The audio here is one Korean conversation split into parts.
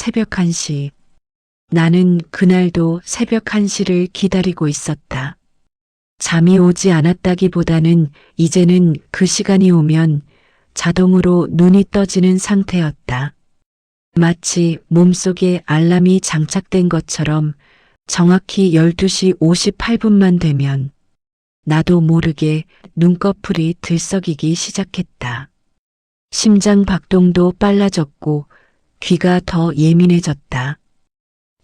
새벽 1시. 나는 그날도 새벽 1시를 기다리고 있었다. 잠이 오지 않았다기보다는 이제는 그 시간이 오면 자동으로 눈이 떠지는 상태였다. 마치 몸속에 알람이 장착된 것처럼 정확히 12시 58분만 되면 나도 모르게 눈꺼풀이 들썩이기 시작했다. 심장 박동도 빨라졌고 귀가 더 예민해졌다.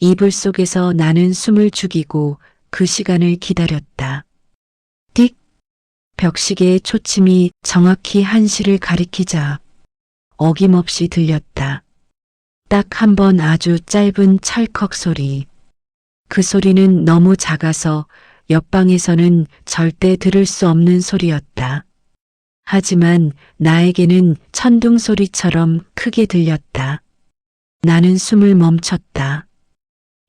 이불 속에서 나는 숨을 죽이고 그 시간을 기다렸다. 띡! 벽시계의 초침이 정확히 1시를 가리키자 어김없이 들렸다. 딱 한 번 아주 짧은 찰컥 소리. 그 소리는 너무 작아서 옆방에서는 절대 들을 수 없는 소리였다. 하지만 나에게는 천둥 소리처럼 크게 들렸다. 나는 숨을 멈췄다.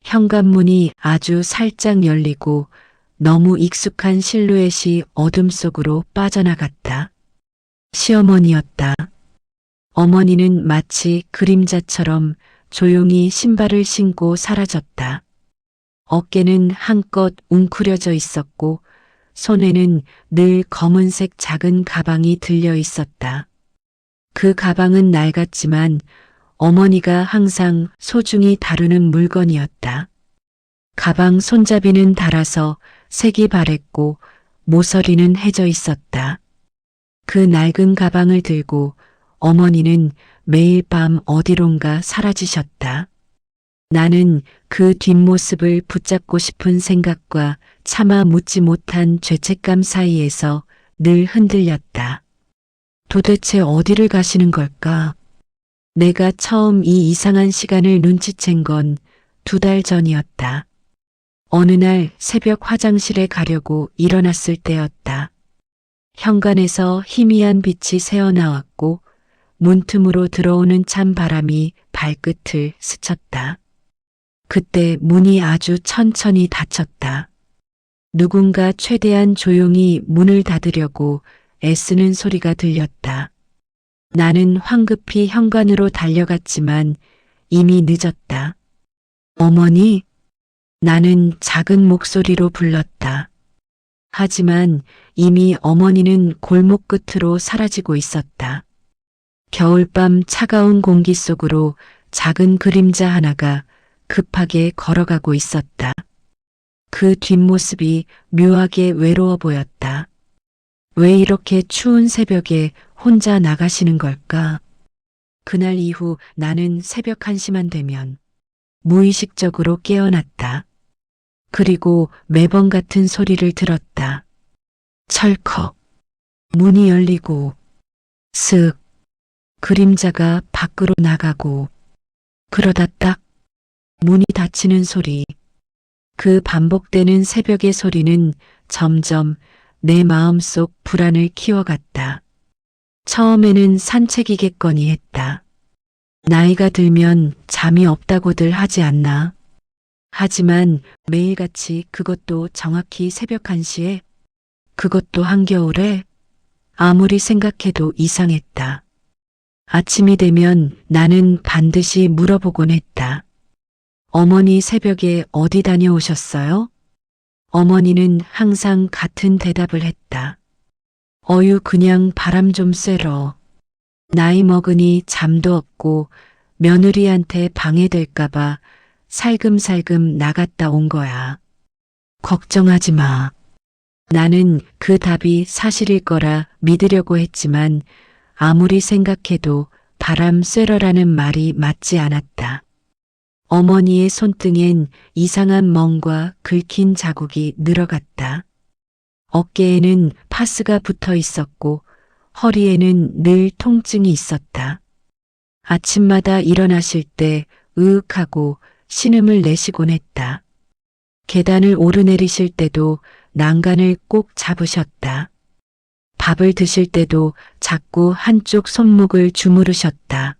현관문이 아주 살짝 열리고 너무 익숙한 실루엣이 어둠 속으로 빠져나갔다. 시어머니였다. 어머니는 마치 그림자처럼 조용히 신발을 신고 사라졌다. 어깨는 한껏 웅크려져 있었고 손에는 늘 검은색 작은 가방이 들려 있었다. 그 가방은 낡았지만 어머니가 항상 소중히 다루는 물건이었다. 가방 손잡이는 닳아서 색이 바랬고 모서리는 해져 있었다. 그 낡은 가방을 들고 어머니는 매일 밤 어디론가 사라지셨다. 나는 그 뒷모습을 붙잡고 싶은 생각과 차마 묻지 못한 죄책감 사이에서 늘 흔들렸다. 도대체 어디를 가시는 걸까? 내가 처음 이 이상한 시간을 눈치챈 건 2달 전이었다. 어느 날 새벽 화장실에 가려고 일어났을 때였다. 현관에서 희미한 빛이 새어나왔고 문틈으로 들어오는 찬 바람이 발끝을 스쳤다. 그때 문이 아주 천천히 닫혔다. 누군가 최대한 조용히 문을 닫으려고 애쓰는 소리가 들렸다. 나는 황급히 현관으로 달려갔지만 이미 늦었다. 어머니? 나는 작은 목소리로 불렀다. 하지만 이미 어머니는 골목 끝으로 사라지고 있었다. 겨울밤 차가운 공기 속으로 작은 그림자 하나가 급하게 걸어가고 있었다. 그 뒷모습이 묘하게 외로워 보였다. 왜 이렇게 추운 새벽에 혼자 나가시는 걸까? 그날 이후 나는 새벽 1시만 되면 무의식적으로 깨어났다. 그리고 매번 같은 소리를 들었다. 철컥. 문이 열리고 슥. 그림자가 밖으로 나가고 그러다 딱 문이 닫히는 소리. 그 반복되는 새벽의 소리는 점점 내 마음속 불안을 키워갔다. 처음에는 산책이겠거니 했다. 나이가 들면 잠이 없다고들 하지 않나. 하지만 매일같이 그것도 정확히 새벽 1시에 그것도 한겨울에 아무리 생각해도 이상했다. 아침이 되면 나는 반드시 물어보곤 했다. 어머니 새벽에 어디 다녀오셨어요? 어머니는 항상 같은 대답을 했다. 어유 그냥 바람 좀 쐬러. 나이 먹으니 잠도 없고 며느리한테 방해될까봐 살금살금 나갔다 온 거야. 걱정하지 마. 나는 그 답이 사실일 거라 믿으려고 했지만 아무리 생각해도 바람 쐬러라는 말이 맞지 않았다. 어머니의 손등엔 이상한 멍과 긁힌 자국이 늘어갔다. 어깨에는 파스가 붙어 있었고 허리에는 늘 통증이 있었다. 아침마다 일어나실 때 으윽하고 신음을 내시곤 했다. 계단을 오르내리실 때도 난간을 꼭 잡으셨다. 밥을 드실 때도 자꾸 한쪽 손목을 주무르셨다.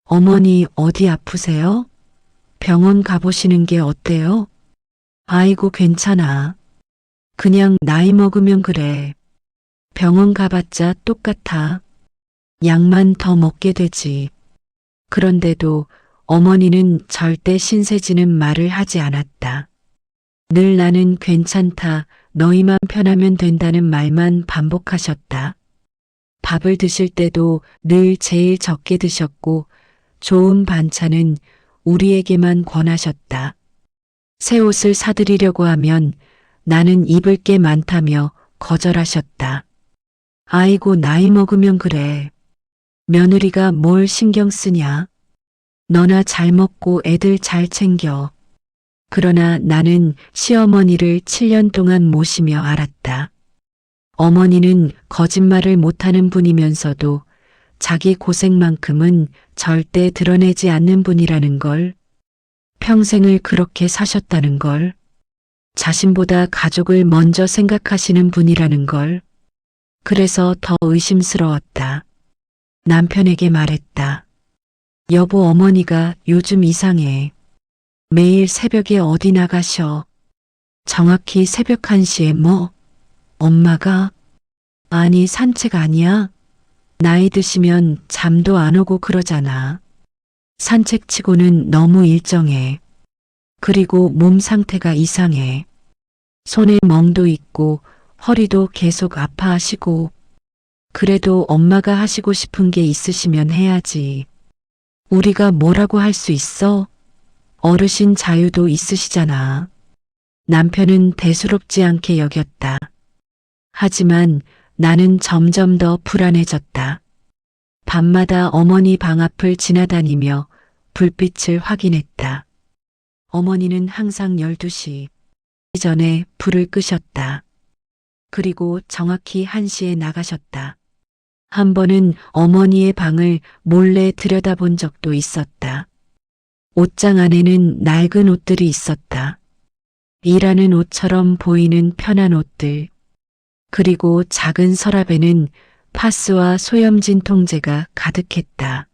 어머니 어디 아프세요? 병원 가보시는 게 어때요? 아이고 괜찮아. 그냥 나이 먹으면 그래. 병원 가봤자 똑같아. 약만 더 먹게 되지. 그런데도 어머니는 절대 신세지는 말을 하지 않았다. 늘 나는 괜찮다, 너희만 편하면 된다는 말만 반복하셨다. 밥을 드실 때도 늘 제일 적게 드셨고 좋은 반찬은 우리에게만 권하셨다. 새 옷을 사드리려고 하면 나는 입을 게 많다며 거절하셨다. 아이고 나이 먹으면 그래. 며느리가 뭘 신경 쓰냐. 너나 잘 먹고 애들 잘 챙겨. 그러나 나는 시어머니를 7년 동안 모시며 알았다. 어머니는 거짓말을 못하는 분이면서도 자기 고생만큼은 절대 드러내지 않는 분이라는 걸, 평생을 그렇게 사셨다는 걸, 자신보다 가족을 먼저 생각하시는 분이라는 걸, 그래서 더 의심스러웠다. 남편에게 말했다. 여보, 어머니가 요즘 이상해. 매일 새벽에 어디 나가셔. 정확히 새벽 1시에 뭐? 엄마가? 아니 산책 아니야? 나이 드시면 잠도 안 오고 그러잖아. 산책치고는 너무 일정해. 그리고 몸 상태가 이상해. 손에 멍도 있고 허리도 계속 아파하시고. 그래도 엄마가 하시고 싶은 게 있으시면 해야지. 우리가 뭐라고 할 수 있어? 어르신 자유도 있으시잖아. 남편은 대수롭지 않게 여겼다. 하지만 나는 점점 더 불안해졌다. 밤마다 어머니 방 앞을 지나다니며 불빛을 확인했다. 어머니는 항상 12시 전에 불을 끄셨다. 그리고 정확히 1시에 나가셨다. 한 번은 어머니의 방을 몰래 들여다본 적도 있었다. 옷장 안에는 낡은 옷들이 있었다. 일하는 옷처럼 보이는 편한 옷들. 그리고 작은 서랍에는 파스와 소염 진통제가 가득했다.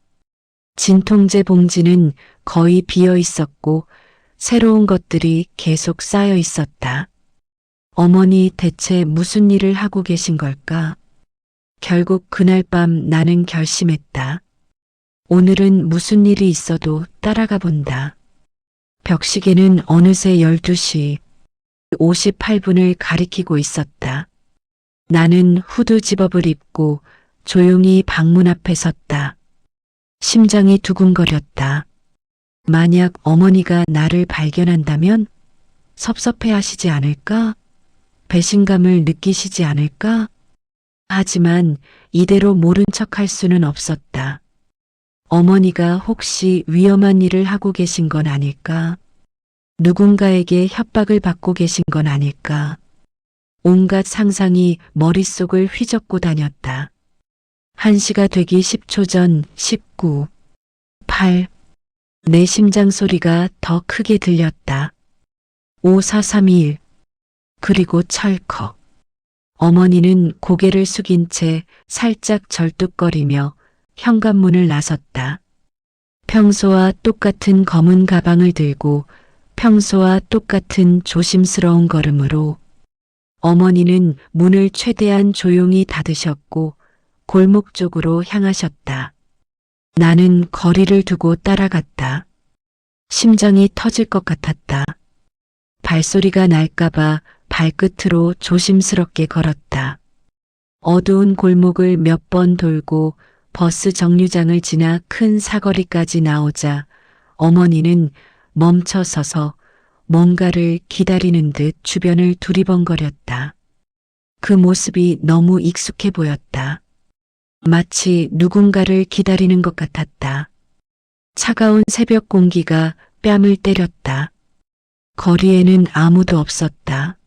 진통제 봉지는 거의 비어 있었고 새로운 것들이 계속 쌓여 있었다. 어머니 대체 무슨 일을 하고 계신 걸까? 결국 그날 밤 나는 결심했다. 오늘은 무슨 일이 있어도 따라가 본다. 벽시계는 어느새 12시 58분을 가리키고 있었다. 나는 후드 집업을 입고 조용히 방문 앞에 섰다. 심장이 두근거렸다. 만약 어머니가 나를 발견한다면 섭섭해 하시지 않을까? 배신감을 느끼시지 않을까? 하지만 이대로 모른 척할 수는 없었다. 어머니가 혹시 위험한 일을 하고 계신 건 아닐까? 누군가에게 협박을 받고 계신 건 아닐까? 온갖 상상이 머릿속을 휘젓고 다녔다. 1시가 되기 10초 전 19, 8. 내 심장 소리가 더 크게 들렸다. 54321. 그리고 철컥. 어머니는 고개를 숙인 채 살짝 절뚝거리며 현관문을 나섰다. 평소와 똑같은 검은 가방을 들고 평소와 똑같은 조심스러운 걸음으로 어머니는 문을 최대한 조용히 닫으셨고 골목 쪽으로 향하셨다. 나는 거리를 두고 따라갔다. 심장이 터질 것 같았다. 발소리가 날까봐 발끝으로 조심스럽게 걸었다. 어두운 골목을 몇 번 돌고 버스 정류장을 지나 큰 사거리까지 나오자 어머니는 멈춰 서서 뭔가를 기다리는 듯 주변을 두리번거렸다. 그 모습이 너무 익숙해 보였다. 마치 누군가를 기다리는 것 같았다. 차가운 새벽 공기가 뺨을 때렸다. 거리에는 아무도 없었다.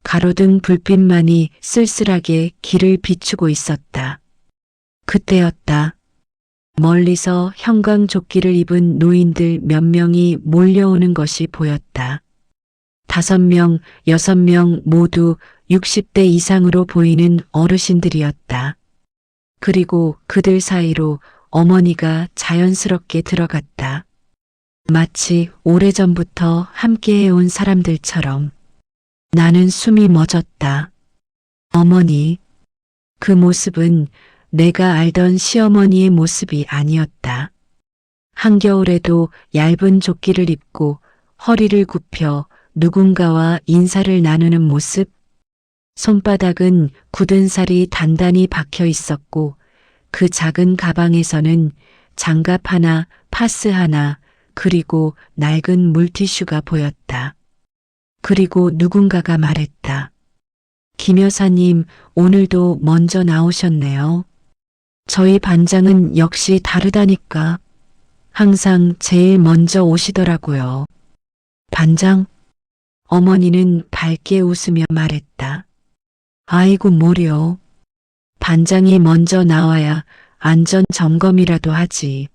가로등 불빛만이 쓸쓸하게 길을 비추고 있었다. 그때였다. 멀리서 형광조끼를 입은 노인들 몇 명이 몰려오는 것이 보였다. 5명, 6명 모두 60대 이상으로 보이는 어르신들이었다. 그리고 그들 사이로 어머니가 자연스럽게 들어갔다. 마치 오래전부터 함께해온 사람들처럼. 나는 숨이 멎었다. 어머니. 그 모습은 내가 알던 시어머니의 모습이 아니었다. 한겨울에도 얇은 조끼를 입고 허리를 굽혀 누군가와 인사를 나누는 모습. 손바닥은 굳은 살이 단단히 박혀 있었고 그 작은 가방에서는 장갑 하나, 파스 하나, 그리고 낡은 물티슈가 보였다. 그리고 누군가가 말했다. 김 여사님, 오늘도 먼저 나오셨네요. 저희 반장은 역시 다르다니까. 항상 제일 먼저 오시더라고요. 반장? 어머니는 밝게 웃으며 말했다. 아이고 뭐려. 반장이 먼저 나와야 안전 점검이라도 하지.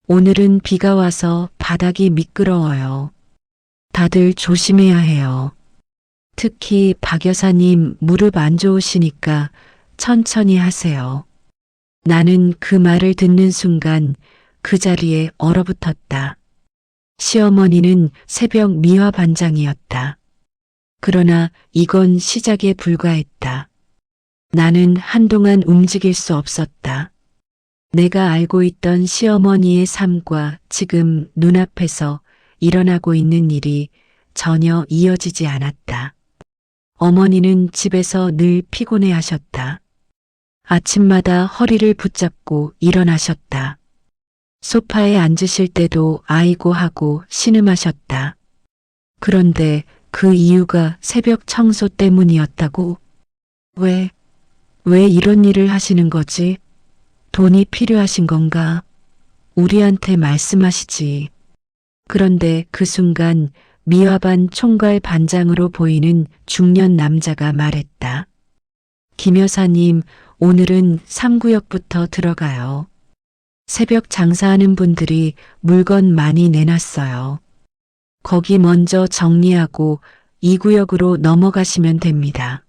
오늘은 비가 와서 바닥이 미끄러워요. 다들 조심해야 해요. 특히 박 여사님 무릎 안 좋으시니까 천천히 하세요. 나는 그 말을 듣는 순간 그 자리에 얼어붙었다. 시어머니는 새벽 미화 반장이었다. 그러나 이건 시작에 불과했다. 나는 한동안 움직일 수 없었다. 내가 알고 있던 시어머니의 삶과 지금 눈앞에서 일어나고 있는 일이 전혀 이어지지 않았다. 어머니는 집에서 늘 피곤해 하셨다. 아침마다 허리를 붙잡고 일어나셨다. 소파에 앉으실 때도 아이고 하고 신음하셨다. 그런데 그 이유가 새벽 청소 때문이었다고? 왜 이런 일을 하시는 거지? 돈이 필요하신 건가? 우리한테 말씀하시지. 그런데 그 순간 미화반 총괄 반장으로 보이는 중년 남자가 말했다. 김 여사님, 오늘은 3구역부터 들어가요. 새벽 장사하는 분들이 물건 많이 내놨어요. 거기 먼저 정리하고 2구역으로 넘어가시면 됩니다.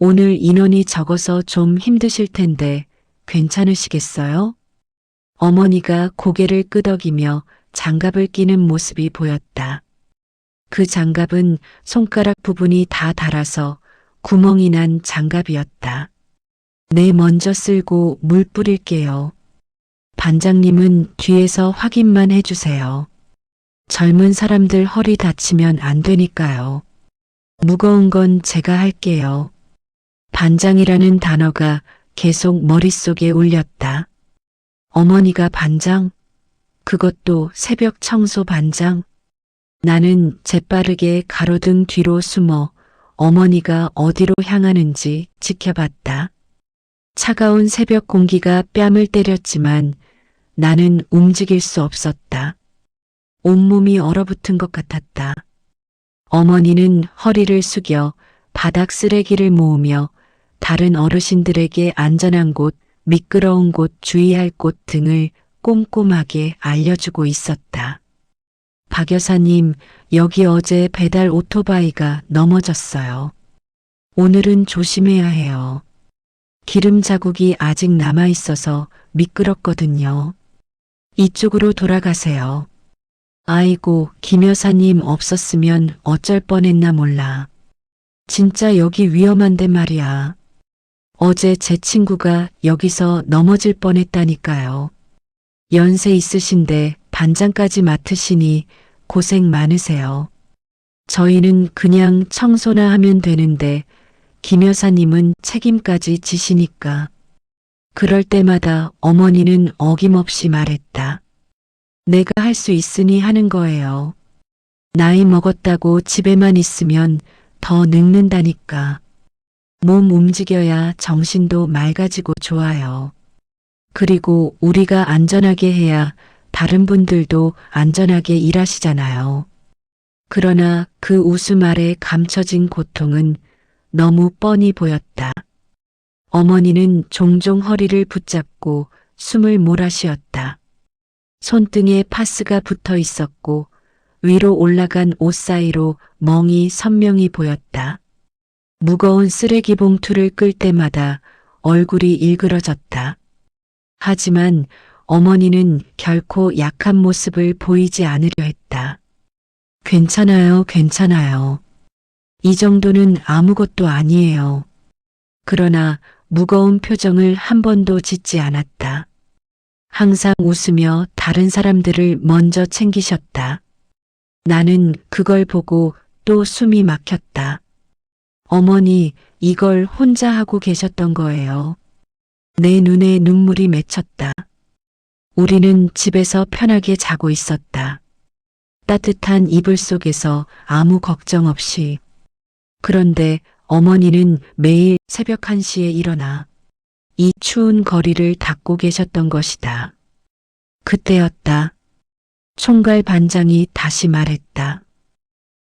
오늘 인원이 적어서 좀 힘드실 텐데 괜찮으시겠어요? 어머니가 고개를 끄덕이며 장갑을 끼는 모습이 보였다. 그 장갑은 손가락 부분이 다 닳아서 구멍이 난 장갑이었다. 네, 먼저 쓸고 물 뿌릴게요. 반장님은 뒤에서 확인만 해주세요. 젊은 사람들 허리 다치면 안 되니까요. 무거운 건 제가 할게요. 반장이라는 단어가 계속 머릿속에 울렸다. 어머니가 반장? 그것도 새벽 청소 반장? 나는 재빠르게 가로등 뒤로 숨어 어머니가 어디로 향하는지 지켜봤다. 차가운 새벽 공기가 뺨을 때렸지만 나는 움직일 수 없었다. 온몸이 얼어붙은 것 같았다. 어머니는 허리를 숙여 바닥 쓰레기를 모으며 다른 어르신들에게 안전한 곳, 미끄러운 곳, 주의할 곳 등을 꼼꼼하게 알려주고 있었다. 박 여사님, 여기 어제 배달 오토바이가 넘어졌어요. 오늘은 조심해야 해요. 기름 자국이 아직 남아있어서 미끄럽거든요. 이쪽으로 돌아가세요. 아이고, 김 여사님 없었으면 어쩔 뻔했나 몰라. 진짜 여기 위험한데 말이야. 어제 제 친구가 여기서 넘어질 뻔했다니까요. 연세 있으신데 반장까지 맡으시니 고생 많으세요. 저희는 그냥 청소나 하면 되는데 김 여사님은 책임까지 지시니까. 그럴 때마다 어머니는 어김없이 말했다. 내가 할 수 있으니 하는 거예요. 나이 먹었다고 집에만 있으면 더 늙는다니까. 몸 움직여야 정신도 맑아지고 좋아요. 그리고 우리가 안전하게 해야 다른 분들도 안전하게 일하시잖아요. 그러나 그 웃음 아래 감춰진 고통은 너무 뻔히 보였다. 어머니는 종종 허리를 붙잡고 숨을 몰아쉬었다. 손등에 파스가 붙어 있었고 위로 올라간 옷 사이로 멍이 선명히 보였다. 무거운 쓰레기 봉투를 끌 때마다 얼굴이 일그러졌다. 하지만 어머니는 결코 약한 모습을 보이지 않으려 했다. 괜찮아요, 괜찮아요. 이 정도는 아무것도 아니에요. 그러나 무거운 표정을 한 번도 짓지 않았다. 항상 웃으며 다른 사람들을 먼저 챙기셨다. 나는 그걸 보고 또 숨이 막혔다. 어머니, 이걸 혼자 하고 계셨던 거예요. 내 눈에 눈물이 맺혔다. 우리는 집에서 편하게 자고 있었다. 따뜻한 이불 속에서 아무 걱정 없이. 그런데 어머니는 매일 새벽 1시에 일어나 이 추운 거리를 닦고 계셨던 것이다. 그때였다. 총괄 반장이 다시 말했다.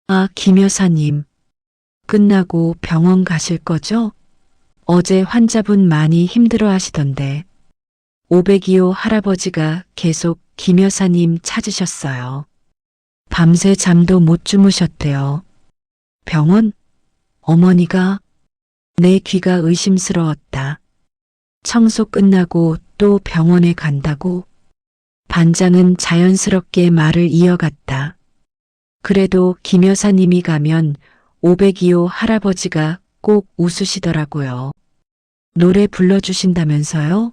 아, 김 여사님. 끝나고 병원 가실 거죠? 어제 환자분 많이 힘들어 하시던데. 502호 할아버지가 계속 김 여사님 찾으셨어요. 밤새 잠도 못 주무셨대요. 병원? 어머니가? 내 귀가 의심스러웠다. 청소 끝나고 또 병원에 간다고? 반장은 자연스럽게 말을 이어갔다. 그래도 김 여사님이 가면 502호 할아버지가 꼭 웃으시더라고요. 노래 불러주신다면서요?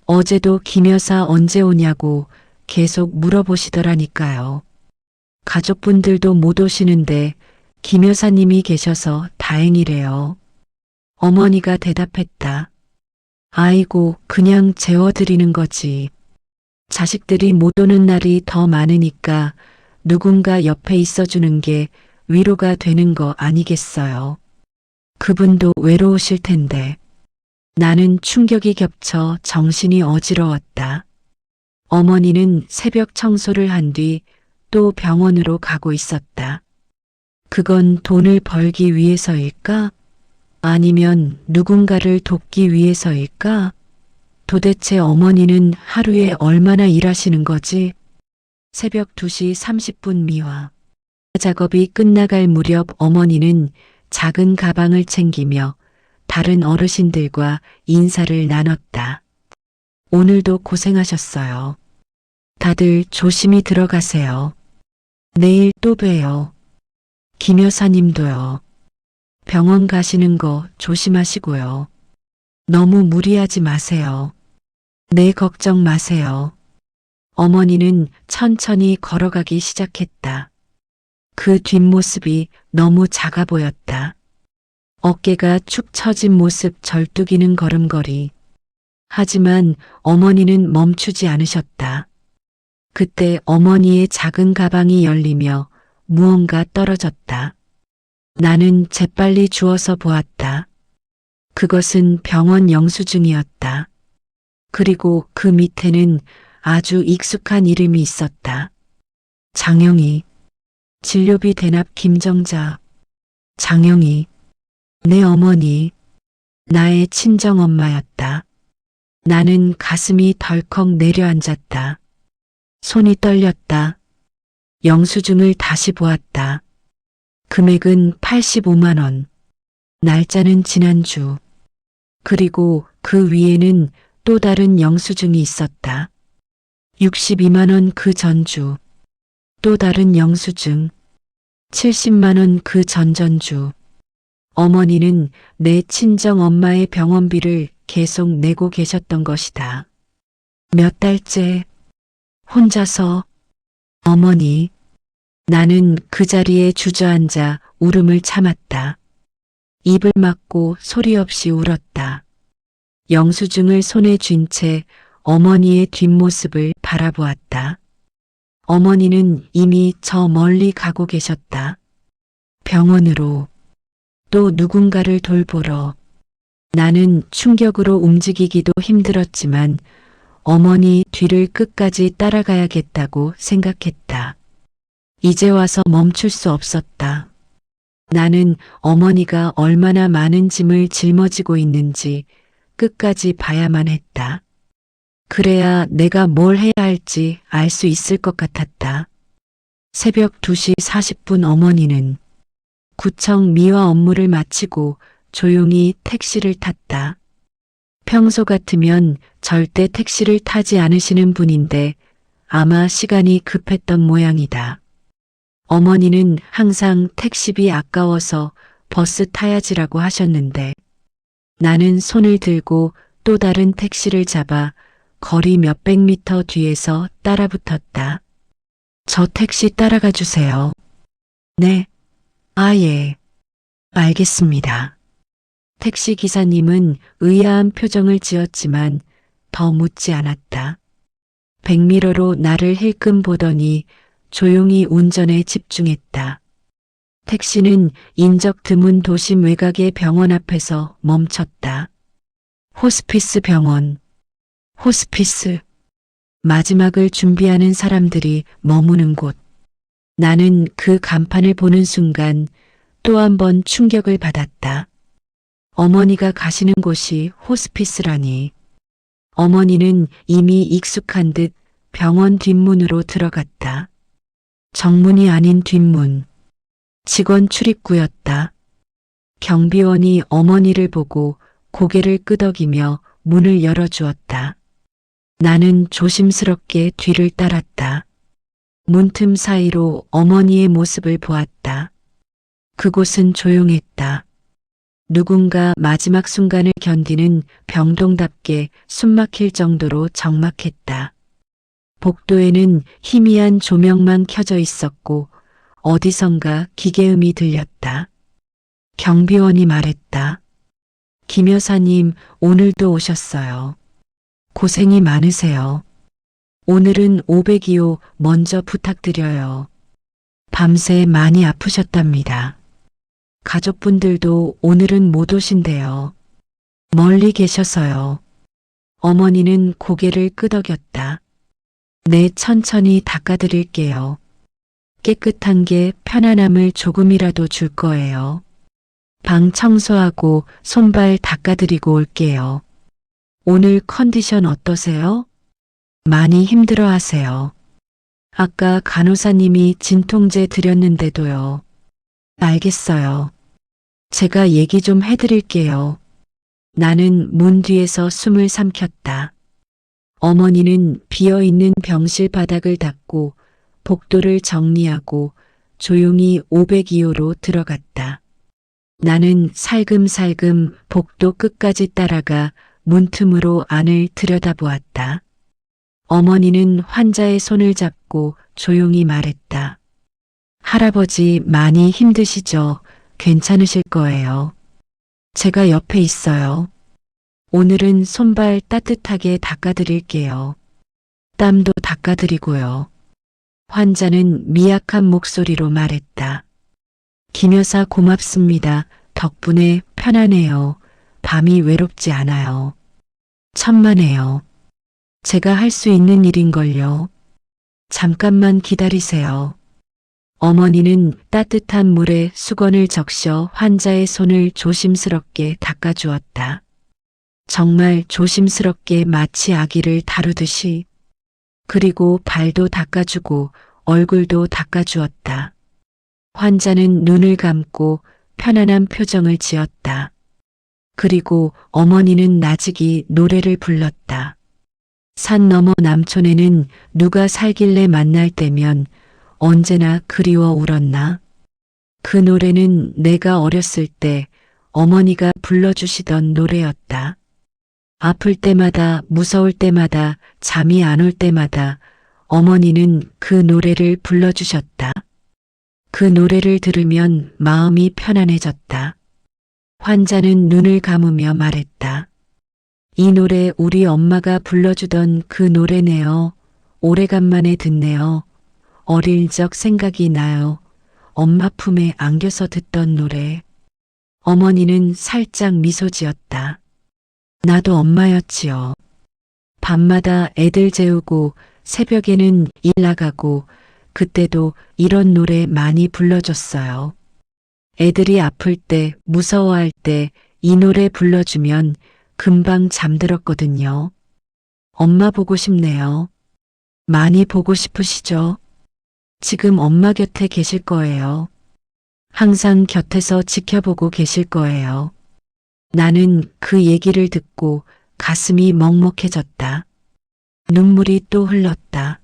어제도 김 여사 언제 오냐고 계속 물어보시더라니까요. 가족분들도 못 오시는데 김 여사님이 계셔서 다행이래요. 어머니가 대답했다. 아이고, 그냥 재워드리는 거지. 자식들이 못 오는 날이 더 많으니까 누군가 옆에 있어주는 게 위로가 되는 거 아니겠어요. 그분도 외로우실 텐데. 나는 충격이 겹쳐 정신이 어지러웠다. 어머니는 새벽 청소를 한 뒤 또 병원으로 가고 있었다. 그건 돈을 벌기 위해서일까? 아니면 누군가를 돕기 위해서일까? 도대체 어머니는 하루에 얼마나 일하시는 거지? 새벽 2시 30분 미화. 작업이 끝나갈 무렵 어머니는 작은 가방을 챙기며 다른 어르신들과 인사를 나눴다. 오늘도 고생하셨어요. 다들 조심히 들어가세요. 내일 또 봬요. 김 여사님도요. 병원 가시는 거 조심하시고요. 너무 무리하지 마세요. 내 걱정 마세요. 어머니는 천천히 걸어가기 시작했다. 그 뒷모습이 너무 작아 보였다. 어깨가 축 처진 모습 절뚝이는 걸음걸이. 하지만 어머니는 멈추지 않으셨다. 그때 어머니의 작은 가방이 열리며 무언가 떨어졌다. 나는 재빨리 주워서 보았다. 그것은 병원 영수증이었다. 그리고 그 밑에는 아주 익숙한 이름이 있었다. 장영희. 진료비 대납 김정자. 장영희. 내 어머니. 나의 친정엄마였다. 나는 가슴이 덜컥 내려앉았다. 손이 떨렸다. 영수증을 다시 보았다. 금액은 85만 원. 날짜는 지난주. 그리고 그 위에는 또 다른 영수증이 있었다. 62만 원 그 전주. 또 다른 영수증. 70만 원 그 전전주. 어머니는 내 친정 엄마의 병원비를 계속 내고 계셨던 것이다. 몇 달째 혼자서. 어머니. 나는 그 자리에 주저앉아 울음을 참았다. 입을 막고 소리 없이 울었다. 영수증을 손에 쥔 채 어머니의 뒷모습을 바라보았다. 어머니는 이미 저 멀리 가고 계셨다. 병원으로. 또 누군가를 돌보러. 나는 충격으로 움직이기도 힘들었지만 어머니 뒤를 끝까지 따라가야겠다고 생각했다. 이제 와서 멈출 수 없었다. 나는 어머니가 얼마나 많은 짐을 짊어지고 있는지 끝까지 봐야만 했다. 그래야 내가 뭘 해야 할지 알 수 있을 것 같았다. 새벽 2시 40분 어머니는 구청 미화 업무를 마치고 조용히 택시를 탔다. 평소 같으면 절대 택시를 타지 않으시는 분인데 아마 시간이 급했던 모양이다. 어머니는 항상 택시비 아까워서 버스 타야지라고 하셨는데 나는 손을 들고 또 다른 택시를 잡아 거리 몇백 미터 뒤에서 따라붙었다. 저 택시 따라가 주세요. 네. 아, 예. 알겠습니다. 택시 기사님은 의아한 표정을 지었지만 더 묻지 않았다. 백미러로 나를 힐끔 보더니 조용히 운전에 집중했다. 택시는 인적 드문 도심 외곽의 병원 앞에서 멈췄다. 호스피스 병원. 호스피스. 마지막을 준비하는 사람들이 머무는 곳. 나는 그 간판을 보는 순간 또 한 번 충격을 받았다. 어머니가 가시는 곳이 호스피스라니. 어머니는 이미 익숙한 듯 병원 뒷문으로 들어갔다. 정문이 아닌 뒷문. 직원 출입구였다. 경비원이 어머니를 보고 고개를 끄덕이며 문을 열어주었다. 나는 조심스럽게 뒤를 따랐다. 문틈 사이로 어머니의 모습을 보았다. 그곳은 조용했다. 누군가 마지막 순간을 견디는 병동답게 숨막힐 정도로 적막했다. 복도에는 희미한 조명만 켜져 있었고 어디선가 기계음이 들렸다. 경비원이 말했다. 김 여사님, 오늘도 오셨어요. 고생이 많으세요. 오늘은 502호 먼저 부탁드려요. 밤새 많이 아프셨답니다. 가족분들도 오늘은 못 오신대요. 멀리 계셔서요. 어머니는 고개를 끄덕였다. 네, 천천히 닦아드릴게요. 깨끗한 게 편안함을 조금이라도 줄 거예요. 방 청소하고 손발 닦아드리고 올게요. 오늘 컨디션 어떠세요? 많이 힘들어 하세요. 아까 간호사님이 진통제 드렸는데도요. 알겠어요. 제가 얘기 좀 해드릴게요. 나는 문 뒤에서 숨을 삼켰다. 어머니는 비어있는 병실 바닥을 닦고 복도를 정리하고 조용히 502호로 들어갔다. 나는 살금살금 복도 끝까지 따라가 문틈으로 안을 들여다보았다. 어머니는 환자의 손을 잡고 조용히 말했다. 할아버지 많이 힘드시죠? 괜찮으실 거예요. 제가 옆에 있어요. 오늘은 손발 따뜻하게 닦아드릴게요. 땀도 닦아드리고요. 환자는 미약한 목소리로 말했다. 김 여사 고맙습니다. 덕분에 편안해요. 밤이 외롭지 않아요. 천만에요. 제가 할 수 있는 일인걸요. 잠깐만 기다리세요. 어머니는 따뜻한 물에 수건을 적셔 환자의 손을 조심스럽게 닦아주었다. 정말 조심스럽게 마치 아기를 다루듯이. 그리고 발도 닦아주고 얼굴도 닦아주었다. 환자는 눈을 감고 편안한 표정을 지었다. 그리고 어머니는 나직이 노래를 불렀다. 산 너머 남촌에는 누가 살길래 만날 때면 언제나 그리워 울었나? 그 노래는 내가 어렸을 때 어머니가 불러주시던 노래였다. 아플 때마다, 무서울 때마다, 잠이 안 올 때마다 어머니는 그 노래를 불러주셨다. 그 노래를 들으면 마음이 편안해졌다. 환자는 눈을 감으며 말했다. 이 노래 우리 엄마가 불러주던 그 노래네요. 오래간만에 듣네요. 어릴 적 생각이 나요. 엄마 품에 안겨서 듣던 노래. 어머니는 살짝 미소 지었다. 나도 엄마였지요. 밤마다 애들 재우고 새벽에는 일 나가고 그때도 이런 노래 많이 불러줬어요. 애들이 아플 때, 무서워할 때 이 노래 불러주면 금방 잠들었거든요. 엄마 보고 싶네요. 많이 보고 싶으시죠? 지금 엄마 곁에 계실 거예요. 항상 곁에서 지켜보고 계실 거예요. 나는 그 얘기를 듣고 가슴이 먹먹해졌다. 눈물이 또 흘렀다.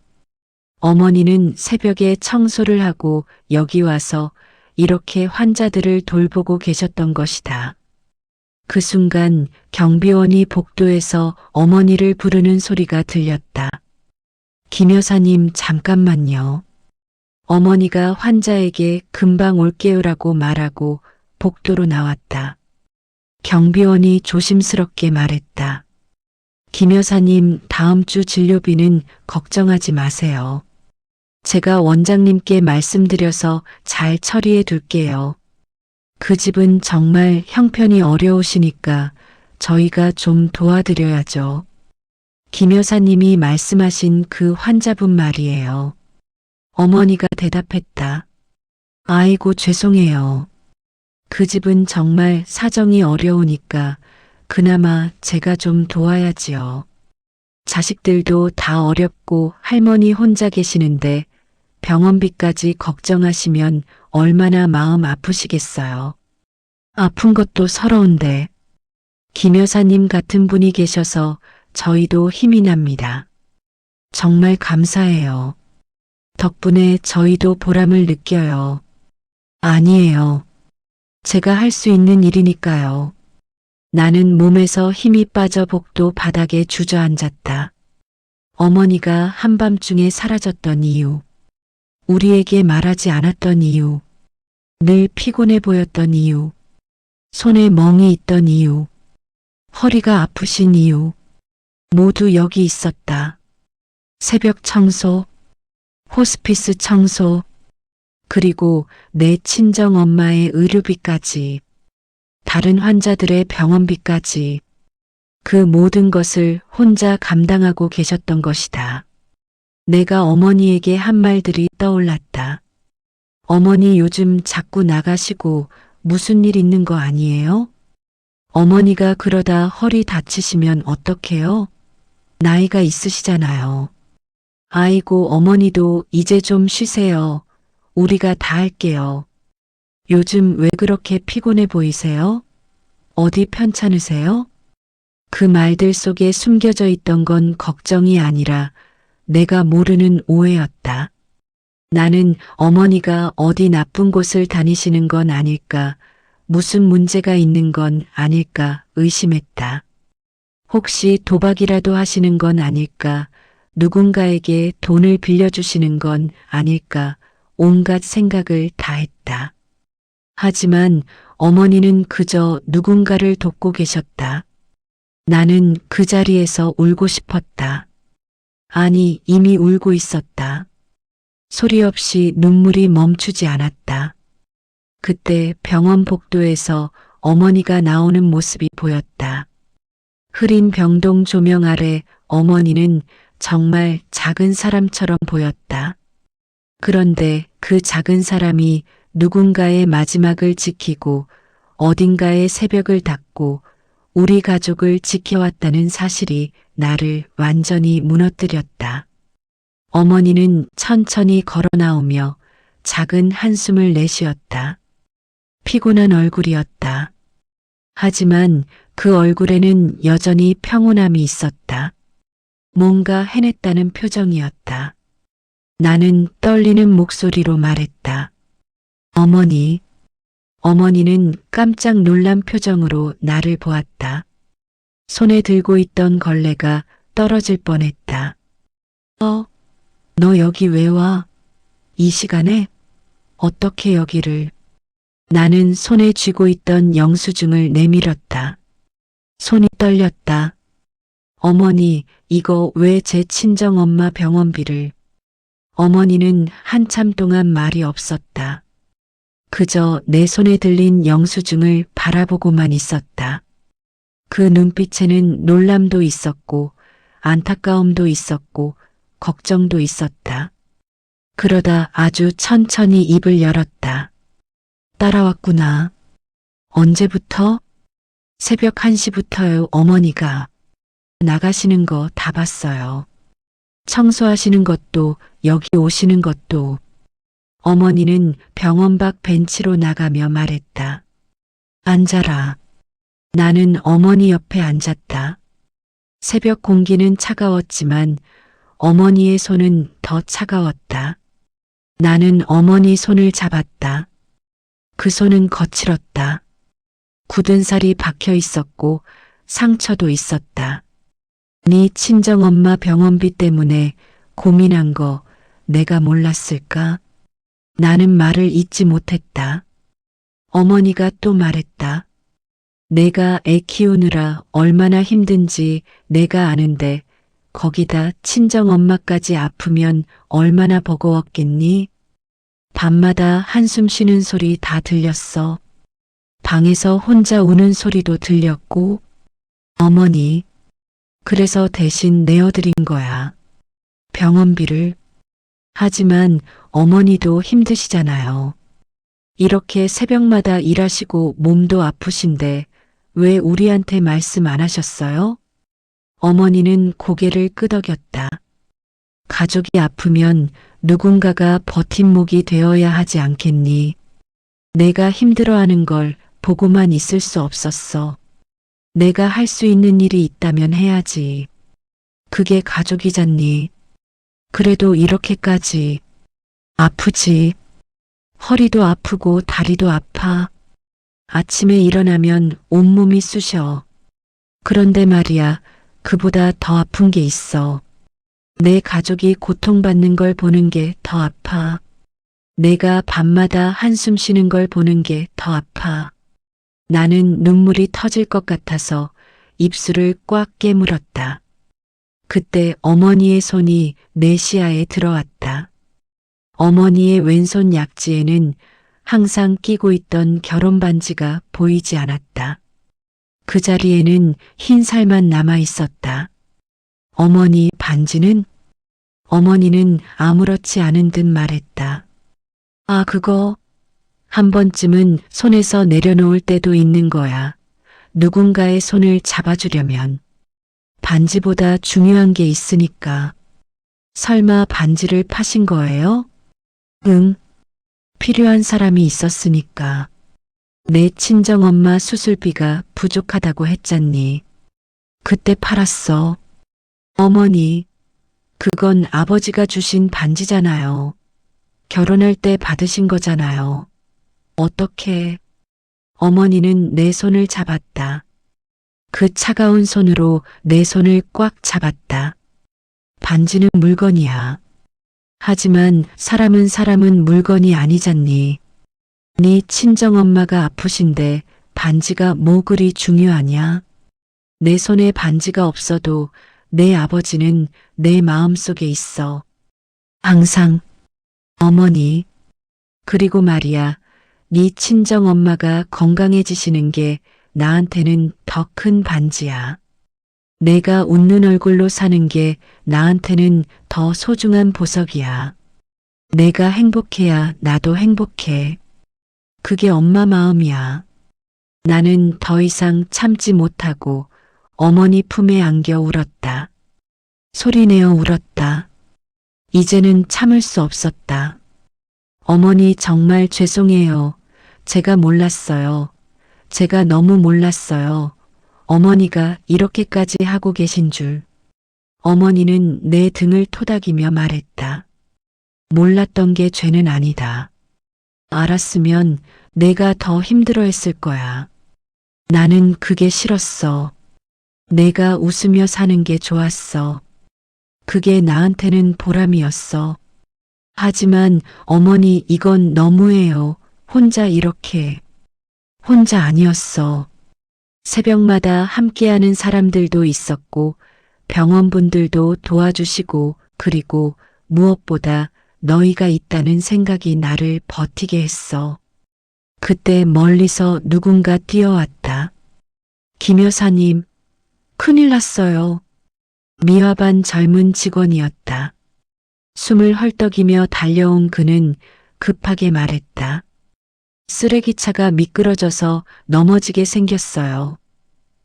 어머니는 새벽에 청소를 하고 여기 와서 이렇게 환자들을 돌보고 계셨던 것이다. 그 순간 경비원이 복도에서 어머니를 부르는 소리가 들렸다. 김 여사님 잠깐만요. 어머니가 환자에게 금방 올게요라고 말하고 복도로 나왔다. 경비원이 조심스럽게 말했다. 김 여사님 다음 주 진료비는 걱정하지 마세요. 제가 원장님께 말씀드려서 잘 처리해 둘게요. 그 집은 정말 형편이 어려우시니까 저희가 좀 도와드려야죠. 김 여사님이 말씀하신 그 환자분 말이에요. 어머니가 대답했다. 아이고 죄송해요. 그 집은 정말 사정이 어려우니까 그나마 제가 좀 도와야지요. 자식들도 다 어렵고 할머니 혼자 계시는데 병원비까지 걱정하시면 얼마나 마음 아프시겠어요. 아픈 것도 서러운데 김 여사님 같은 분이 계셔서 저희도 힘이 납니다. 정말 감사해요. 덕분에 저희도 보람을 느껴요. 아니에요. 제가 할 수 있는 일이니까요. 나는 몸에서 힘이 빠져 복도 바닥에 주저앉았다. 어머니가 한밤중에 사라졌던 이유, 우리에게 말하지 않았던 이유, 늘 피곤해 보였던 이유, 손에 멍이 있던 이유, 허리가 아프신 이유, 모두 여기 있었다. 새벽 청소, 호스피스 청소, 그리고 내 친정 엄마의 의료비까지, 다른 환자들의 병원비까지, 그 모든 것을 혼자 감당하고 계셨던 것이다. 내가 어머니에게 한 말들이 떠올랐다. 어머니 요즘 자꾸 나가시고 무슨 일 있는 거 아니에요? 어머니가 그러다 허리 다치시면 어떡해요? 나이가 있으시잖아요. 아이고 어머니도 이제 좀 쉬세요. 우리가 다 할게요. 요즘 왜 그렇게 피곤해 보이세요? 어디 편찮으세요? 그 말들 속에 숨겨져 있던 건 걱정이 아니라 내가 모르는 오해였다. 나는 어머니가 어디 나쁜 곳을 다니시는 건 아닐까, 무슨 문제가 있는 건 아닐까 의심했다. 혹시 도박이라도 하시는 건 아닐까, 누군가에게 돈을 빌려주시는 건 아닐까, 온갖 생각을 다 했다. 하지만 어머니는 그저 누군가를 돕고 계셨다. 나는 그 자리에서 울고 싶었다. 아니, 이미 울고 있었다. 소리 없이 눈물이 멈추지 않았다. 그때 병원 복도에서 어머니가 나오는 모습이 보였다. 흐린 병동 조명 아래 어머니는 정말 작은 사람처럼 보였다. 그런데 그 작은 사람이 누군가의 마지막을 지키고 어딘가의 새벽을 닫고 우리 가족을 지켜왔다는 사실이 나를 완전히 무너뜨렸다. 어머니는 천천히 걸어 나오며 작은 한숨을 내쉬었다. 피곤한 얼굴이었다. 하지만 그 얼굴에는 여전히 평온함이 있었다. 뭔가 해냈다는 표정이었다. 나는 떨리는 목소리로 말했다. 어머니. 어머니는 깜짝 놀란 표정으로 나를 보았다. 손에 들고 있던 걸레가 떨어질 뻔했다. 너 여기 왜 와? 이 시간에? 어떻게 여기를? 나는 손에 쥐고 있던 영수증을 내밀었다. 손이 떨렸다. 어머니, 이거 왜 제 친정엄마 병원비를? 어머니는 한참 동안 말이 없었다. 그저 내 손에 들린 영수증을 바라보고만 있었다. 그 눈빛에는 놀람도 있었고 안타까움도 있었고 걱정도 있었다. 그러다 아주 천천히 입을 열었다. 따라왔구나. 언제부터? 새벽 1시부터요. 어머니가 나가시는 거 다 봤어요. 청소하시는 것도 여기 오시는 것도. 어머니는 병원 밖 벤치로 나가며 말했다. 앉아라. 나는 어머니 옆에 앉았다. 새벽 공기는 차가웠지만 어머니의 손은 더 차가웠다. 나는 어머니 손을 잡았다. 그 손은 거칠었다. 굳은 살이 박혀 있었고 상처도 있었다. 네 친정엄마 병원비 때문에 고민한 거 내가 몰랐을까? 나는 말을 잇지 못했다. 어머니가 또 말했다. 내가 애 키우느라 얼마나 힘든지 내가 아는데 거기다 친정엄마까지 아프면 얼마나 버거웠겠니? 밤마다 한숨 쉬는 소리 다 들렸어. 방에서 혼자 우는 소리도 들렸고, 어머니, 그래서 대신 내어드린 거야. 병원비를. 하지만 어머니도 힘드시잖아요. 이렇게 새벽마다 일하시고 몸도 아프신데 왜 우리한테 말씀 안 하셨어요? 어머니는 고개를 끄덕였다. 가족이 아프면 누군가가 버팀목이 되어야 하지 않겠니? 내가 힘들어하는 걸 보고만 있을 수 없었어. 내가 할 수 있는 일이 있다면 해야지. 그게 가족이잖니. 그래도 이렇게까지 아프지. 허리도 아프고 다리도 아파. 아침에 일어나면 온몸이 쑤셔. 그런데 말이야, 그보다 더 아픈 게 있어. 내 가족이 고통받는 걸 보는 게 더 아파. 내가 밤마다 한숨 쉬는 걸 보는 게 더 아파. 나는 눈물이 터질 것 같아서 입술을 꽉 깨물었다. 그때 어머니의 손이 내 시야에 들어왔다. 어머니의 왼손 약지에는 항상 끼고 있던 결혼 반지가 보이지 않았다. 그 자리에는 흰 살만 남아 있었다. 어머니 반지는? 어머니는 아무렇지 않은 듯 말했다. 아, 그거 한 번쯤은 손에서 내려놓을 때도 있는 거야. 누군가의 손을 잡아주려면 반지보다 중요한 게 있으니까. 설마 반지를 파신 거예요? 응. 필요한 사람이 있었으니까. 내 친정엄마 수술비가 부족하다고 했잖니. 그때 팔았어. 어머니, 그건 아버지가 주신 반지잖아요. 결혼할 때 받으신 거잖아요. 어떻게? 어머니는 내 손을 잡았다. 그 차가운 손으로 내 손을 꽉 잡았다. 반지는 물건이야. 하지만 사람은 물건이 아니잖니. 네 친정엄마가 아프신데 반지가 뭐 그리 중요하냐? 내 손에 반지가 없어도 내 아버지는 내 마음속에 있어. 항상. 어머니. 그리고 말이야, 네 친정엄마가 건강해지시는 게 나한테는 더 큰 반지야. 내가 웃는 얼굴로 사는 게 나한테는 더 소중한 보석이야. 내가 행복해야 나도 행복해. 그게 엄마 마음이야. 나는 더 이상 참지 못하고 어머니 품에 안겨 울었다. 소리내어 울었다. 이제는 참을 수 없었다. 어머니 정말 죄송해요. 제가 몰랐어요. 제가 너무 몰랐어요. 어머니가 이렇게까지 하고 계신 줄. 어머니는 내 등을 토닥이며 말했다. 몰랐던 게 죄는 아니다. 알았으면 내가 더 힘들어했을 거야. 나는 그게 싫었어. 내가 웃으며 사는 게 좋았어. 그게 나한테는 보람이었어. 하지만 어머니 이건 너무해요. 혼자 이렇게. 혼자 아니었어. 새벽마다 함께하는 사람들도 있었고 병원분들도 도와주시고 그리고 무엇보다 너희가 있다는 생각이 나를 버티게 했어. 그때 멀리서 누군가 뛰어왔다. 김 여사님, 큰일 났어요. 미화반 젊은 직원이었다. 숨을 헐떡이며 달려온 그는 급하게 말했다. 쓰레기차가 미끄러져서 넘어지게 생겼어요.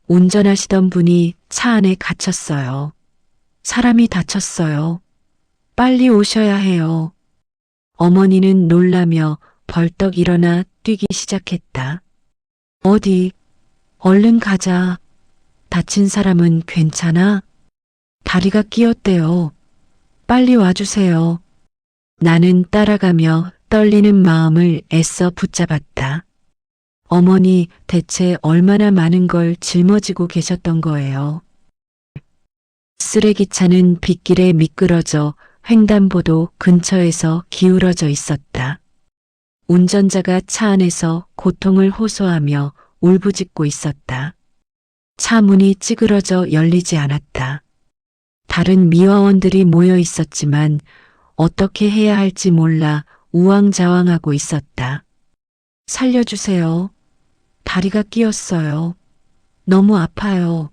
운전하시던 분이 차 안에 갇혔어요. 사람이 다쳤어요. 빨리 오셔야 해요. 어머니는 놀라며 벌떡 일어나 뛰기 시작했다. 어디? 얼른 가자. 다친 사람은 괜찮아? 다리가 끼었대요. 빨리 와주세요. 나는 따라가며 떨리는 마음을 애써 붙잡았다. 어머니 대체 얼마나 많은 걸 짊어지고 계셨던 거예요. 쓰레기차는 빗길에 미끄러져 횡단보도 근처에서 기울어져 있었다. 운전자가 차 안에서 고통을 호소하며 울부짖고 있었다. 차 문이 찌그러져 열리지 않았다. 다른 미화원들이 모여 있었지만 어떻게 해야 할지 몰라 우왕좌왕하고 있었다. 살려주세요. 다리가 끼었어요. 너무 아파요.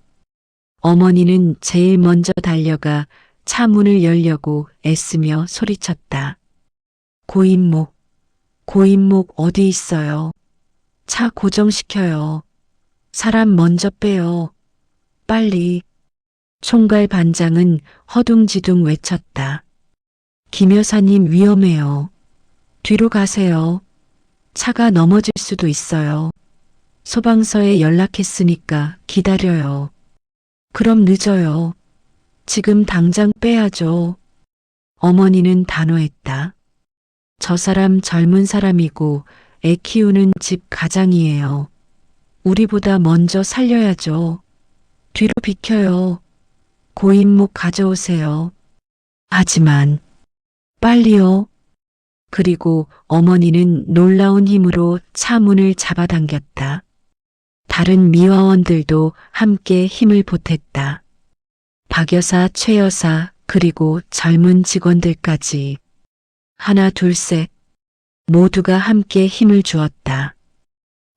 어머니는 제일 먼저 달려가 차 문을 열려고 애쓰며 소리쳤다. 고인목, 고인목 어디 있어요? 차 고정시켜요. 사람 먼저 빼요. 빨리. 총괄 반장은 허둥지둥 외쳤다. 김 여사님 위험해요. 뒤로 가세요. 차가 넘어질 수도 있어요. 소방서에 연락했으니까 기다려요. 그럼 늦어요. 지금 당장 빼야죠. 어머니는 단호했다. 저 사람 젊은 사람이고 애 키우는 집 가장이에요. 우리보다 먼저 살려야죠. 뒤로 비켜요. 고인목 가져오세요. 하지만 빨리요. 그리고 어머니는 놀라운 힘으로 차 문을 잡아당겼다. 다른 미화원들도 함께 힘을 보탰다. 박 여사, 최 여사, 그리고 젊은 직원들까지. 하나, 둘, 셋. 모두가 함께 힘을 주었다.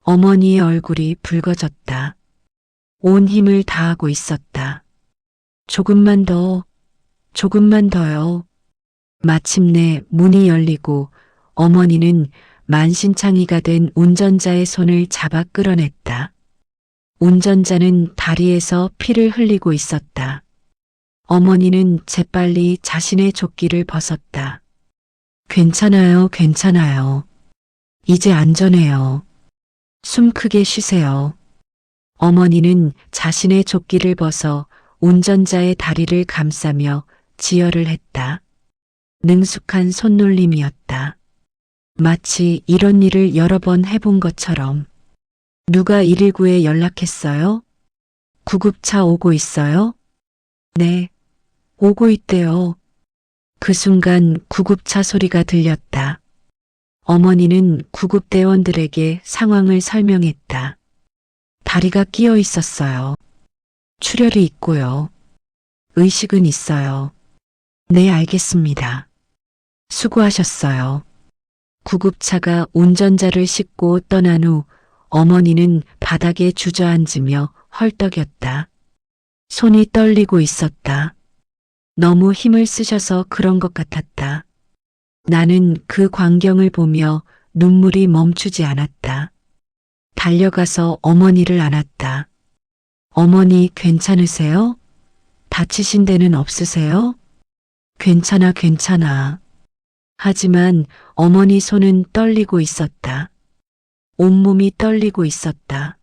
어머니의 얼굴이 붉어졌다. 온 힘을 다하고 있었다. 조금만 더, 조금만 더요. 마침내 문이 열리고 어머니는 만신창이가 된 운전자의 손을 잡아 끌어냈다. 운전자는 다리에서 피를 흘리고 있었다. 어머니는 재빨리 자신의 조끼를 벗었다. 괜찮아요, 괜찮아요. 이제 안전해요. 숨 크게 쉬세요. 어머니는 자신의 조끼를 벗어 운전자의 다리를 감싸며 지혈을 했다. 능숙한 손놀림이었다. 마치 이런 일을 여러 번 해본 것처럼. 누가 119에 연락했어요? 구급차 오고 있어요? 네, 오고 있대요. 그 순간 구급차 소리가 들렸다. 어머니는 구급대원들에게 상황을 설명했다. 다리가 끼어 있었어요. 출혈이 있고요. 의식은 있어요. 네, 알겠습니다. 수고하셨어요. 구급차가 운전자를 싣고 떠난 후 어머니는 바닥에 주저앉으며 헐떡였다. 손이 떨리고 있었다. 너무 힘을 쓰셔서 그런 것 같았다. 나는 그 광경을 보며 눈물이 멈추지 않았다. 달려가서 어머니를 안았다. 어머니 괜찮으세요? 다치신 데는 없으세요? 괜찮아, 괜찮아. 하지만 어머니 손은 떨리고 있었다. 온몸이 떨리고 있었다.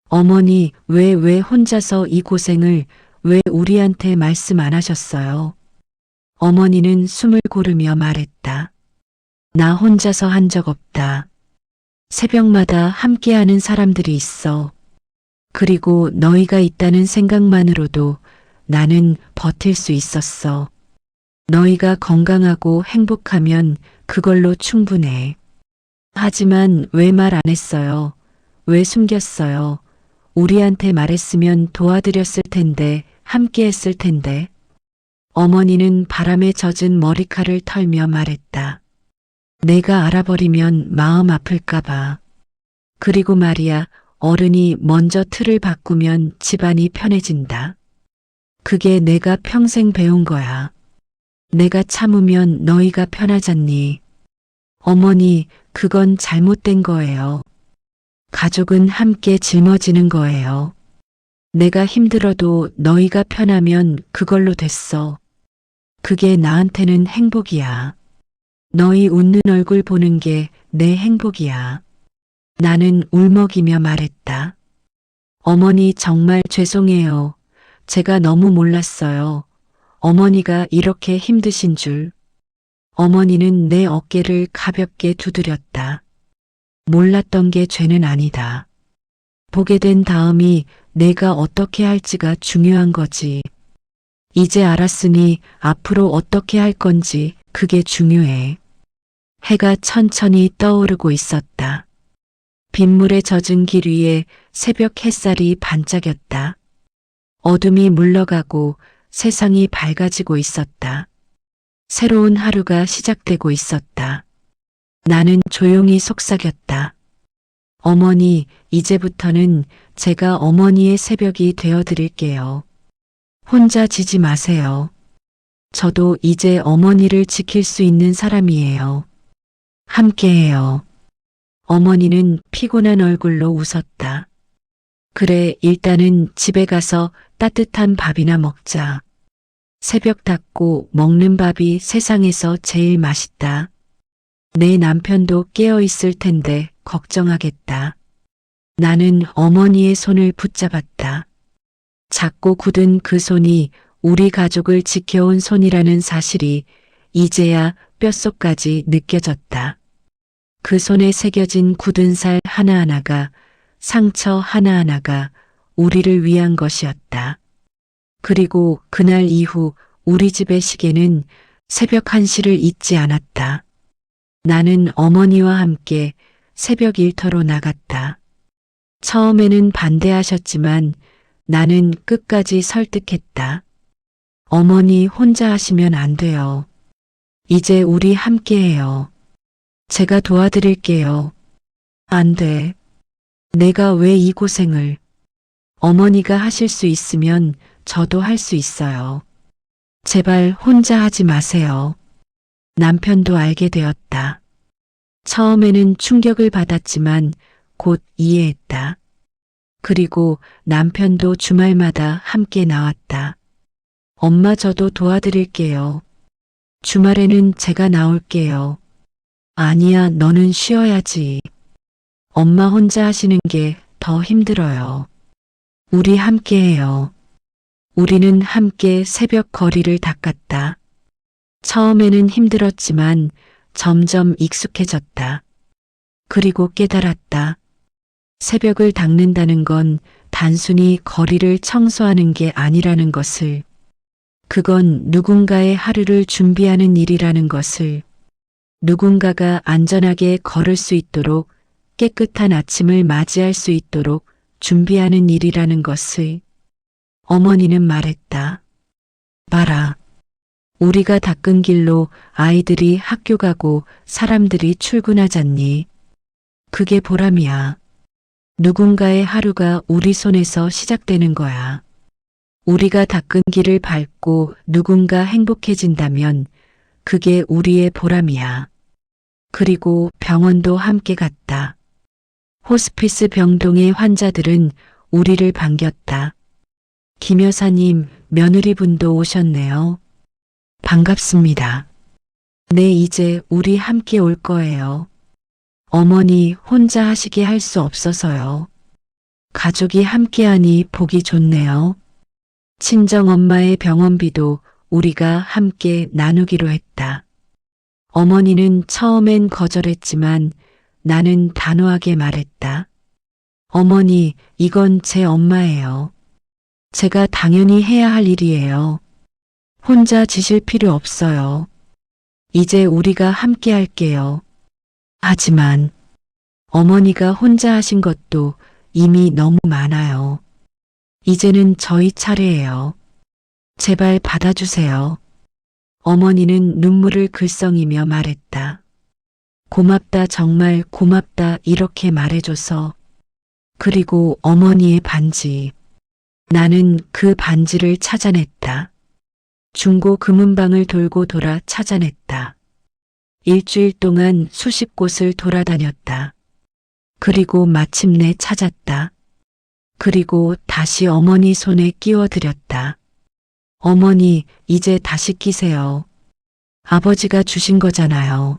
어머니, 왜 혼자서 이 고생을 왜 우리한테 말씀 안 하셨어요? 어머니는 숨을 고르며 말했다. 나 혼자서 한 적 없다. 새벽마다 함께하는 사람들이 있어. 그리고 너희가 있다는 생각만으로도 나는 버틸 수 있었어. 너희가 건강하고 행복하면 그걸로 충분해. 하지만 왜 말 안 했어요? 왜 숨겼어요? 우리한테 말했으면 도와드렸을 텐데, 함께 했을 텐데. 어머니는 바람에 젖은 머리칼을 털며 말했다. 내가 알아버리면 마음 아플까봐. 그리고 말이야, 어른이 먼저 틀을 바꾸면 집안이 편해진다. 그게 내가 평생 배운 거야. 내가 참으면 너희가 편하잖니. 어머니, 그건 잘못된 거예요. 가족은 함께 짊어지는 거예요. 내가 힘들어도 너희가 편하면 그걸로 됐어. 그게 나한테는 행복이야. 너희 웃는 얼굴 보는 게 내 행복이야. 나는 울먹이며 말했다. 어머니 정말 죄송해요. 제가 너무 몰랐어요. 어머니가 이렇게 힘드신 줄. 어머니는 내 어깨를 가볍게 두드렸다. 몰랐던 게 죄는 아니다. 보게 된 다음이 내가 어떻게 할지가 중요한 거지. 이제 알았으니 앞으로 어떻게 할 건지 그게 중요해. 해가 천천히 떠오르고 있었다. 빗물에 젖은 길 위에 새벽 햇살이 반짝였다. 어둠이 물러가고 세상이 밝아지고 있었다. 새로운 하루가 시작되고 있었다. 나는 조용히 속삭였다. 어머니, 이제부터는 제가 어머니의 새벽이 되어 드릴게요. 혼자 지지 마세요. 저도 이제 어머니를 지킬 수 있는 사람이에요. 함께해요. 어머니는 피곤한 얼굴로 웃었다. 그래, 일단은 집에 가서 따뜻한 밥이나 먹자. 새벽 닫고 먹는 밥이 세상에서 제일 맛있다. 내 남편도 깨어 있을 텐데 걱정하겠다. 나는 어머니의 손을 붙잡았다. 작고 굳은 그 손이 우리 가족을 지켜온 손이라는 사실이 이제야 뼛속까지 느껴졌다. 그 손에 새겨진 굳은 살 하나하나가, 상처 하나하나가 우리를 위한 것이었다. 그리고 그날 이후 우리 집의 시계는 새벽 1시를 잊지 않았다. 나는 어머니와 함께 새벽 일터로 나갔다. 처음에는 반대하셨지만 나는 끝까지 설득했다. 어머니 혼자 하시면 안 돼요. 이제 우리 함께해요. 제가 도와드릴게요. 안 돼. 내가 왜 이 고생을. 어머니가 하실 수 있으면 저도 할 수 있어요. 제발 혼자 하지 마세요. 남편도 알게 되었다. 처음에는 충격을 받았지만 곧 이해했다. 그리고 남편도 주말마다 함께 나왔다. 엄마 저도 도와드릴게요. 주말에는 제가 나올게요. 아니야, 너는 쉬어야지. 엄마 혼자 하시는 게 더 힘들어요. 우리 함께해요. 우리는 함께 새벽 거리를 닦았다. 처음에는 힘들었지만 점점 익숙해졌다. 그리고 깨달았다. 새벽을 닦는다는 건 단순히 거리를 청소하는 게 아니라는 것을, 그건 누군가의 하루를 준비하는 일이라는 것을, 누군가가 안전하게 걸을 수 있도록 깨끗한 아침을 맞이할 수 있도록 준비하는 일이라는 것을. 어머니는 말했다. 봐라. 우리가 닦은 길로 아이들이 학교 가고 사람들이 출근하잖니. 그게 보람이야. 누군가의 하루가 우리 손에서 시작되는 거야. 우리가 닦은 길을 밟고 누군가 행복해진다면 그게 우리의 보람이야. 그리고 병원도 함께 갔다. 호스피스 병동의 환자들은 우리를 반겼다. 김 여사님, 며느리분도 오셨네요. 반갑습니다. 네, 이제 우리 함께 올 거예요. 어머니 혼자 하시게 할 수 없어서요. 가족이 함께하니 보기 좋네요. 친정엄마의 병원비도 우리가 함께 나누기로 했다. 어머니는 처음엔 거절했지만 나는 단호하게 말했다. 어머니, 이건 제 엄마예요. 제가 당연히 해야 할 일이에요. 혼자 지실 필요 없어요. 이제 우리가 함께 할게요. 하지만 어머니가 혼자 하신 것도 이미 너무 많아요. 이제는 저희 차례예요. 제발 받아주세요. 어머니는 눈물을 글썽이며 말했다. 고맙다, 정말 고맙다, 이렇게 말해줘서. 그리고 어머니의 반지. 나는 그 반지를 찾아냈다. 중고 금은방을 돌고 돌아 찾아냈다. 일주일 동안 수십 곳을 돌아다녔다. 그리고 마침내 찾았다. 그리고 다시 어머니 손에 끼워드렸다. 어머니, 이제 다시 끼세요. 아버지가 주신 거잖아요.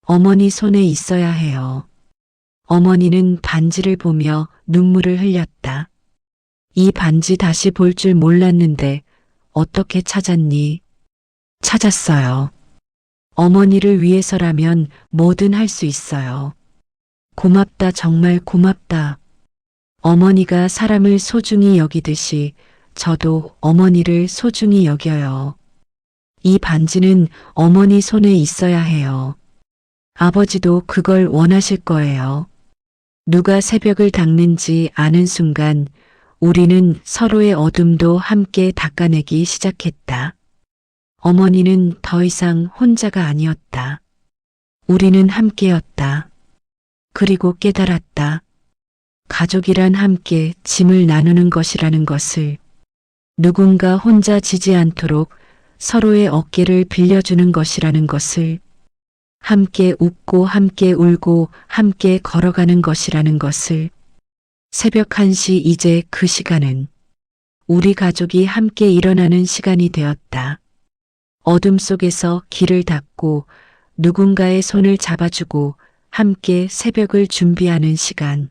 어머니 손에 있어야 해요. 어머니는 반지를 보며 눈물을 흘렸다. 이 반지 다시 볼 줄 몰랐는데 어떻게 찾았니? 찾았어요. 어머니를 위해서라면 뭐든 할 수 있어요. 고맙다, 정말 고맙다. 어머니가 사람을 소중히 여기듯이 저도 어머니를 소중히 여겨요. 이 반지는 어머니 손에 있어야 해요. 아버지도 그걸 원하실 거예요. 누가 새벽을 닦는지 아는 순간 우리는 서로의 어둠도 함께 닦아내기 시작했다. 어머니는 더 이상 혼자가 아니었다. 우리는 함께였다. 그리고 깨달았다. 가족이란 함께 짐을 나누는 것이라는 것을, 누군가 혼자 지지 않도록 서로의 어깨를 빌려주는 것이라는 것을, 함께 웃고 함께 울고 함께 걸어가는 것이라는 것을. 새벽 1시, 이제 그 시간은 우리 가족이 함께 일어나는 시간이 되었다. 어둠 속에서 길을 닫고 누군가의 손을 잡아주고 함께 새벽을 준비하는 시간.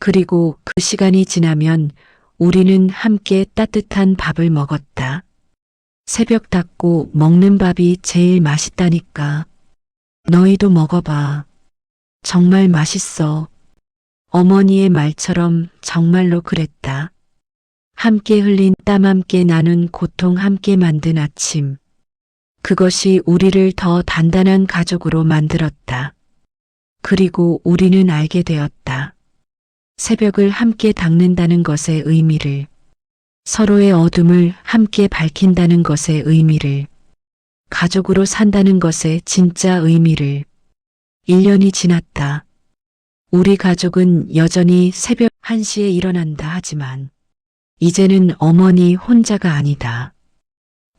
그리고 그 시간이 지나면 우리는 함께 따뜻한 밥을 먹었다. 새벽 닫고 먹는 밥이 제일 맛있다니까. 너희도 먹어봐. 정말 맛있어. 어머니의 말처럼 정말로 그랬다. 함께 흘린 땀, 함께 나눈 고통, 함께 만든 아침. 그것이 우리를 더 단단한 가족으로 만들었다. 그리고 우리는 알게 되었다. 새벽을 함께 닦는다는 것의 의미를, 서로의 어둠을 함께 밝힌다는 것의 의미를, 가족으로 산다는 것의 진짜 의미를. 1년이 지났다. 우리 가족은 여전히 새벽 1시에 일어난다 하지만 이제는 어머니 혼자가 아니다.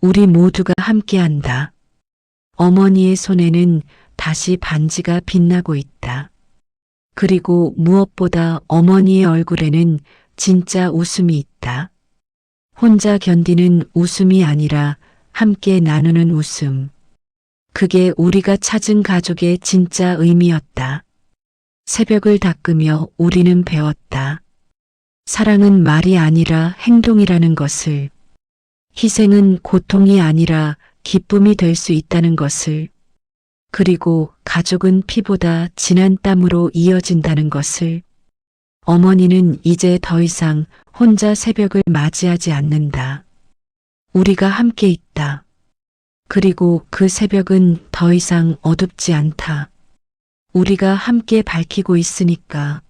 우리 모두가 함께한다. 어머니의 손에는 다시 반지가 빛나고 있다. 그리고 무엇보다 어머니의 얼굴에는 진짜 웃음이 있다. 혼자 견디는 웃음이 아니라 함께 나누는 웃음. 그게 우리가 찾은 가족의 진짜 의미였다. 새벽을 닦으며 우리는 배웠다. 사랑은 말이 아니라 행동이라는 것을. 희생은 고통이 아니라 기쁨이 될 수 있다는 것을. 그리고 가족은 피보다 진한 땀으로 이어진다는 것을. 어머니는 이제 더 이상 혼자 새벽을 맞이하지 않는다. 우리가 함께 있다. 그리고 그 새벽은 더 이상 어둡지 않다. 우리가 함께 밝히고 있으니까.